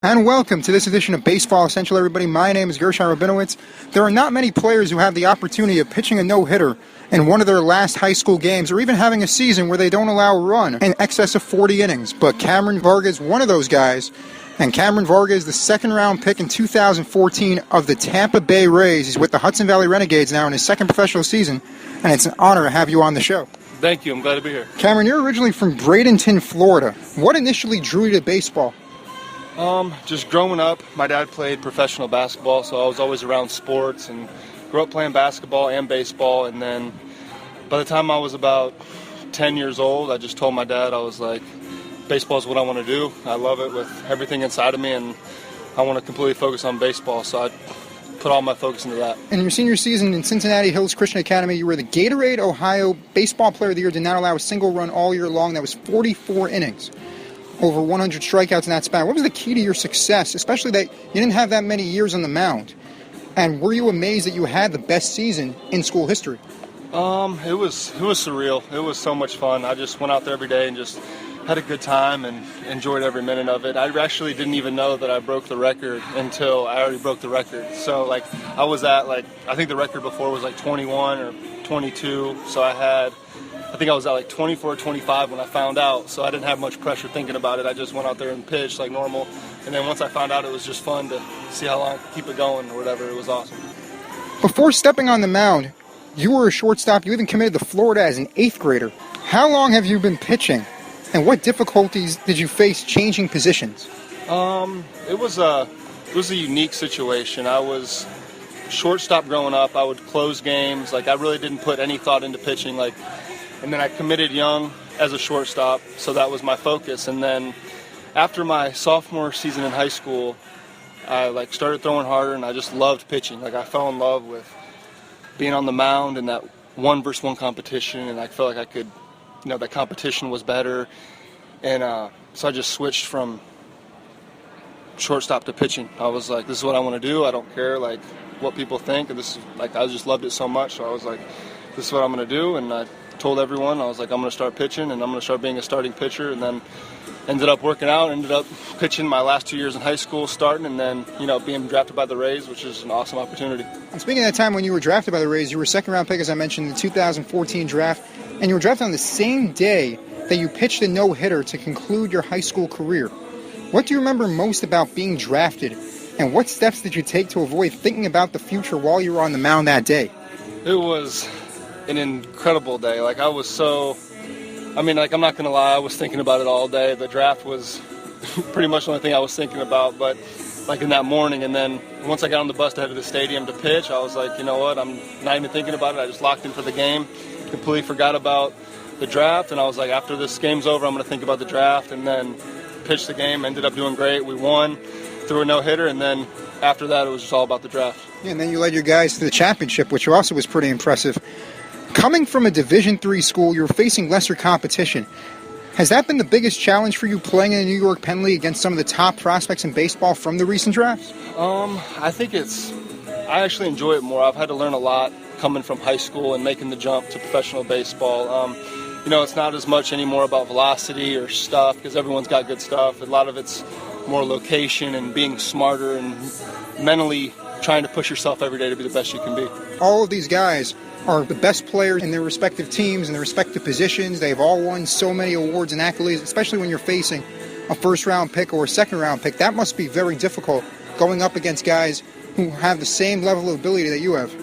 And welcome to this edition of Baseball Essential, everybody. My name is Gershon Rabinowitz. There are not many players who have the opportunity of pitching a no-hitter in one of their last high school games, or even having a season where they don't allow a run in excess of 40 innings. But Cameron Varga is one of those guys, and Cameron Varga is the second-round pick in 2014 of the Tampa Bay Rays. He's with the Hudson Valley Renegades now in his second professional season, and it's an honor to have you on the show. Thank you. I'm glad to be here. Cameron, you're originally from Bradenton, Florida. What initially drew you to baseball? Just growing up, my dad played professional basketball, so I was always around sports and grew up playing basketball and baseball. And then by the time I was about 10 years old, I just told my dad, I was like, baseball is what I want to do. I love it with everything inside of me, and I want to completely focus on baseball. So I put all my focus into that. In your senior season in Cincinnati Hills Christian Academy, you were the Gatorade Ohio Baseball Player of the Year, did not allow a single run all year long. That was 44 innings. Over 100 strikeouts in that span. What was the key to your success, especially that you didn't have that many years on the mound? And were you amazed that you had the best season in school history? It was surreal. It was so much fun. I just went out there every day and just had a good time and enjoyed every minute of it. I actually didn't even know that I broke the record until I already broke the record. So, I was at, I think the record before was 21 or 22. So I think I was at 24 or 25 when I found out, so I didn't have much pressure thinking about it. I just went out there and pitched like normal, and then once I found out, it was just fun to see how long I could keep it going or whatever. It was awesome. Before stepping on the mound, you were a shortstop. You even committed to Florida as an 8th grader. How long have you been pitching, and what difficulties did you face changing positions? It was a unique situation. I was shortstop growing up. I would close games. I really didn't put any thought into pitching. And then I committed young as a shortstop, so that was my focus. And then after my sophomore season in high school, I started throwing harder, and I just loved pitching. I fell in love with being on the mound and that 1-versus-1 competition, and I felt like I could, that competition was better. And so I just switched from shortstop to pitching. I was like, this is what I want to do. I don't care what people think. And this is I just loved it so much. So I was like, this is what I'm going to do. And I told everyone, I was like, I'm going to start pitching, and I'm going to start being a starting pitcher. And then ended up working out, ended up pitching my last 2 years in high school, starting, and then, being drafted by the Rays, which is an awesome opportunity. And speaking of that time when you were drafted by the Rays, you were a second-round pick, as I mentioned, in the 2014 draft, and you were drafted on the same day that you pitched a no-hitter to conclude your high school career. What do you remember most about being drafted, and what steps did you take to avoid thinking about the future while you were on the mound that day? It was an incredible day. I was so, I'm not going to lie, I was thinking about it all day. The draft was pretty much the only thing I was thinking about, but in that morning, and then once I got on the bus to head to the stadium to pitch, I was like, you know what, I'm not even thinking about it. I just locked in for the game, completely forgot about the draft, and I was like, after this game's over, I'm going to think about the draft, and then pitched the game, ended up doing great. We won, threw a no-hitter, and then after that, it was just all about the draft. Yeah, and then you led your guys to the championship, which also was pretty impressive. Coming from a Division III school, you're facing lesser competition. Has that been the biggest challenge for you, playing in the New York Penn League against some of the top prospects in baseball from the recent drafts? I think I actually enjoy it more. I've had to learn a lot coming from high school and making the jump to professional baseball. It's not as much anymore about velocity or stuff, because everyone's got good stuff. A lot of it's more location and being smarter and mentally trying to push yourself every day to be the best you can be. All of these guys are the best players in their respective teams and their respective positions. They've all won so many awards and accolades, especially when you're facing a first-round pick or a second-round pick. That must be very difficult, going up against guys who have the same level of ability that you have.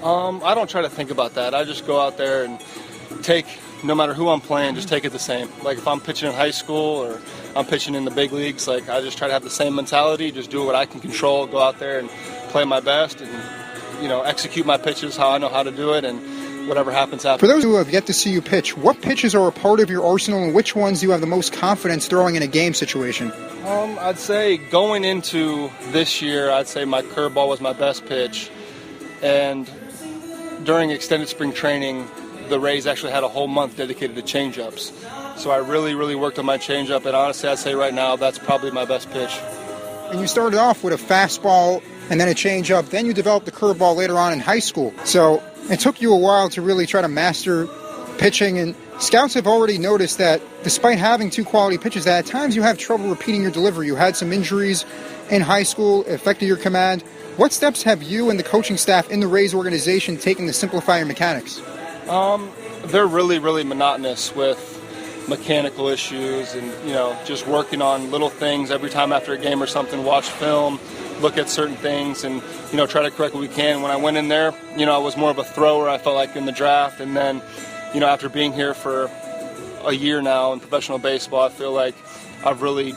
I don't try to think about that. I just go out there and no matter who I'm playing, just take it the same. If I'm pitching in high school or I'm pitching in the big leagues, I just try to have the same mentality, just do what I can control, go out there and play my best, and execute my pitches how I know how to do it, and whatever happens. For those who have yet to see you pitch, what pitches are a part of your arsenal, and which ones do you have the most confidence throwing in a game situation? I'd say going into this year, I'd say my curveball was my best pitch, and during extended spring training, the Rays actually had a whole month dedicated to changeups. So I really, really worked on my changeup, and honestly, I'd say right now that's probably my best pitch. And you started off with a fastball and then a changeup. Then you developed the curveball later on in high school. So it took you a while to really try to master pitching, and scouts have already noticed that despite having two quality pitches, that at times you have trouble repeating your delivery. You had some injuries in high school, affected your command. What steps have you and the coaching staff in the Rays organization taken to simplify your mechanics? They're really, really monotonous with mechanical issues and, just working on little things every time after a game or something, watch film, look at certain things and, try to correct what we can. When I went in there, I was more of a thrower, I felt like, in the draft. And then, after being here for a year now in professional baseball, I feel like I've really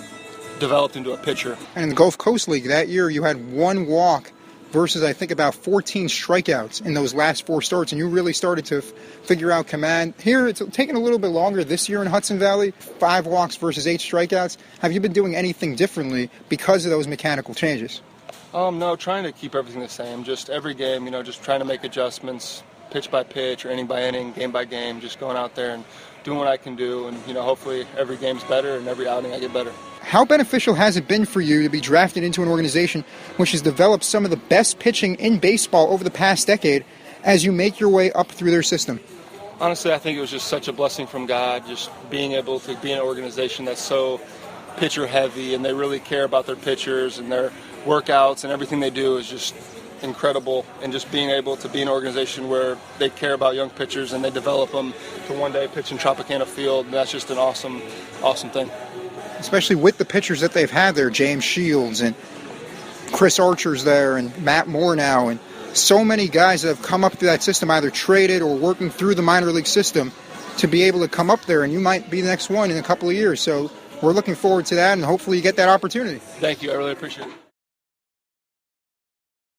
developed into a pitcher. And in the Gulf Coast League that year, you had one walk versus, I think, about 14 strikeouts in those last 4 starts, and you really started to figure out command. Here, it's taken a little bit longer this year in Hudson Valley, 5 walks versus 8 strikeouts. Have you been doing anything differently because of those mechanical changes? No, trying to keep everything the same. Just every game, just trying to make adjustments, pitch by pitch or inning by inning, game by game, just going out there and doing what I can do. And, hopefully every game's better and every outing I get better. How beneficial has it been for you to be drafted into an organization which has developed some of the best pitching in baseball over the past decade as you make your way up through their system? Honestly, I think it was just such a blessing from God, just being able to be in an organization that's so pitcher heavy and they really care about their pitchers and their workouts and everything they do is just incredible. And just being able to be in an organization where they care about young pitchers and they develop them to one day pitch in Tropicana Field, that's just an awesome, awesome thing. Especially with the pitchers that they've had there, James Shields and Chris Archer's there and Matt Moore now, and so many guys that have come up through that system, either traded or working through the minor league system to be able to come up there, and you might be the next one in a couple of years. So we're looking forward to that, and hopefully you get that opportunity. Thank you. I really appreciate it.